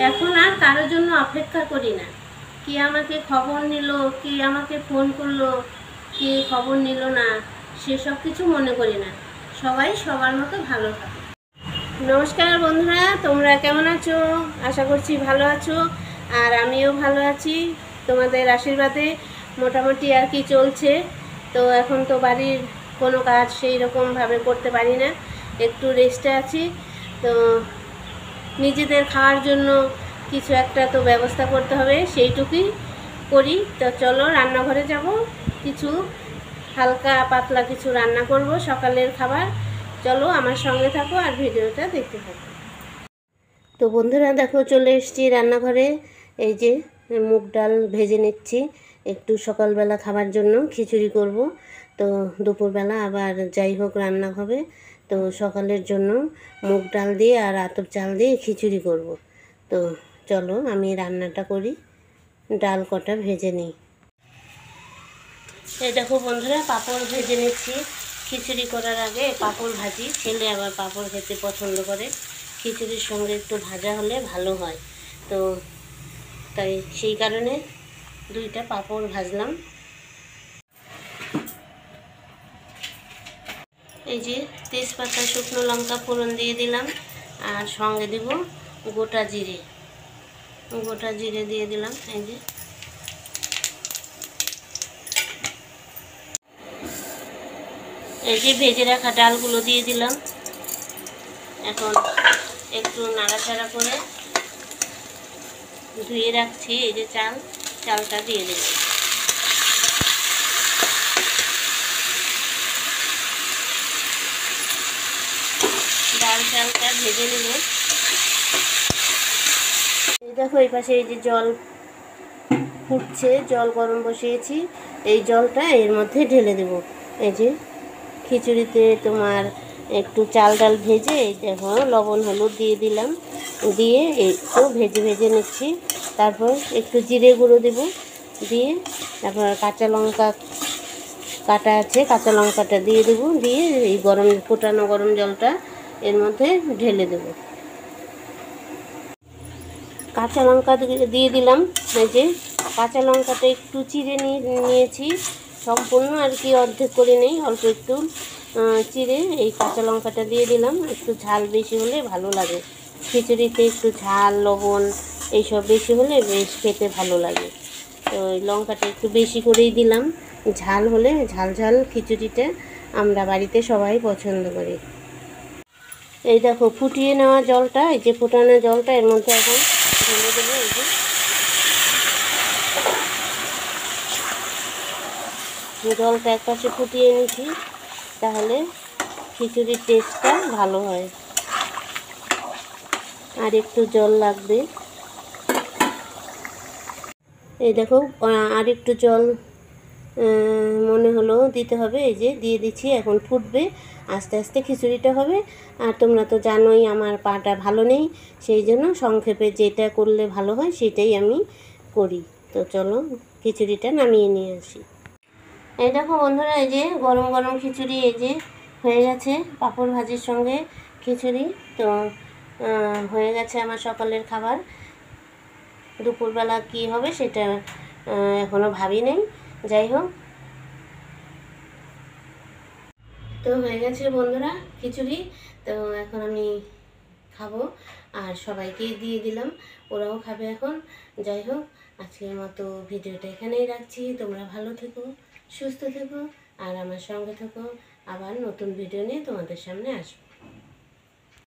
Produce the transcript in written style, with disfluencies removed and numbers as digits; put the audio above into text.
এখন আর কারোর জন্য অপেক্ষা করি না। কে আমাকে খবর নিল, কে আমাকে ফোন করলো, কে খবর নিল না, সেসব কিছু মনে করি না। সবাই সবার মতো ভালো থাকে। নমস্কার বন্ধুরা, তোমরা কেমন আছো? আশা করছি ভালো আছো, আর আমিও ভালো আছি তোমাদের আশীর্বাদে। মোটামুটি আর কি চলছে। তো এখন তো বাড়ির কোনো কাজ সেই রকমভাবে করতে পারি না, একটু রেস্টে আছি। তো নিজেদের খাওয়ার জন্য কিছু একটা তো ব্যবস্থা করতে হবে, সেইটুকুই করি। তো চলো রান্নাঘরে যাব, কিছু হালকা পাতলা কিছু রান্না করব, সকালের খাবার। চলো আমার সঙ্গে থাকো আর ভিডিওটা দেখতে থাকো। তো বন্ধুরা দেখো, চলে এসেছি রান্নাঘরে। এই যে মুগ ডাল ভেজে নিচ্ছি, একটু সকালবেলা খাবার জন্য খিচুড়ি করব। তো দুপুরবেলা আবার যাই হোক রান্না হবে। তো সকালের জন্য মুগ ডাল দিয়ে আর আতপ চাল দিয়ে খিচুড়ি করব। তো চলো আমি রান্নাটা করি, ডাল কটা ভেজে নিই। এই দেখো বন্ধুরা, পাঁপড় ভেজে নিচ্ছি। খিচুড়ি করার আগে পাঁপড় ভাজি, ছেলে আবার পাঁপড় খেতে পছন্দ করে। খিচুড়ির সঙ্গে একটু ভাজা হলে ভালো হয়। তো তাই সেই কারণে দুইটা পাঁপড় ভাজলাম। এই যে তেজপাতা, শুকনো লঙ্কা ফোড়ন দিয়ে দিলাম, আর সঙ্গে দেব গোটা জিরে। গোটা জিরে দিয়ে দিলাম। এই যে ভেজে রাখা ডালগুলো দিয়ে দিলাম। এখন একটু নাড়াচাড়া করে ধুয়ে রাখছি এই যে চালটা দিয়ে দেব। চালটা ভেজে নেব। এই দেখো এই পাশে এই যে জল ফুটছে, জল গরম বসিয়েছি। এই জলটা এর মধ্যে ঢেলে দেব। এই যে খিচুড়িতে তোমার একটু চাল ডাল ভেজে দেখো লবণ হলুদ দিয়ে দিলাম, দিয়ে একটু ভেজে ভেজে নিচ্ছি। তারপর একটু জিরে গুঁড়ো দেব, দিয়ে তারপর কাঁচা লঙ্কা কাটা আছে, কাঁচা লঙ্কাটা দিয়ে দেবো, দিয়ে এই ফোটানো গরম জলটা এর মধ্যে ঢেলে দেব। কাঁচা লঙ্কা দিয়ে দিলাম। এই যে কাঁচা লঙ্কাটা একটু চিড়ে নিয়েছি, সম্পূর্ণ আর কি অর্ধেক করে নেই, অল্প একটু চিড়ে এই কাঁচা লঙ্কাটা দিয়ে দিলাম। একটু ঝাল বেশি হলে ভালো লাগে, খিচুড়িতে একটু ঝাল লবণ এইসব বেশি হলে বেশ খেতে ভালো লাগে। তো ওই লঙ্কাটা একটু বেশি করেই দিলাম, ঝাল হলে ঝাল ঝাল খিচুড়িটা আমরা বাড়িতে সবাই পছন্দ করি। এই দেখো ফুটিয়ে নেওয়া জলটা, এই যে ফোটানো জলটা এর মধ্যে এখন ঢেলে দেবো। এই যে জলটা একপাশে ফুটিয়ে নিয়েছি, তাহলে খিচুড়ির টেস্টটা ভালো হয়। আর একটু জল লাগবে। এই দেখো আর একটু জল মনে হলো দিতে হবে, এই যে দিয়ে দিচ্ছি। এখন ফুটবে, আস্তে আস্তে খিচুড়িটা হবে। আর তোমরা তো জানোই আমার পাটা ভালো নেই, সেই জন্য সংক্ষেপে যেটা করলে ভালো হয় সেটাই আমি করি। তো চলো খিচুড়িটা নামিয়ে নিয়ে আসি। এই দেখো বন্ধুরা, এই যে গরম গরম খিচুড়ি এই যে হয়ে গেছে, পাঁপড় ভাজির সঙ্গে খিচুড়ি। তো হয়ে গেছে আমার সকালের খাবার। দুপুরবেলা কি হবে সেটা এখনও ভাবি নেই। যাই হোক, তো হয়ে গেছে বন্ধুরা খিচুড়ি। তো এখন আমি খাবো, আর সবাইকেই দিয়ে দিলাম, ওরাও খাবে এখন। যাই হোক, আজকের মতো ভিডিওটা এখানেই রাখছি। তোমরা ভালো থেকো, সুস্থ থেকো, আর আমার সঙ্গে থেকো। আবার নতুন ভিডিও নিয়ে তোমাদের সামনে আসবো।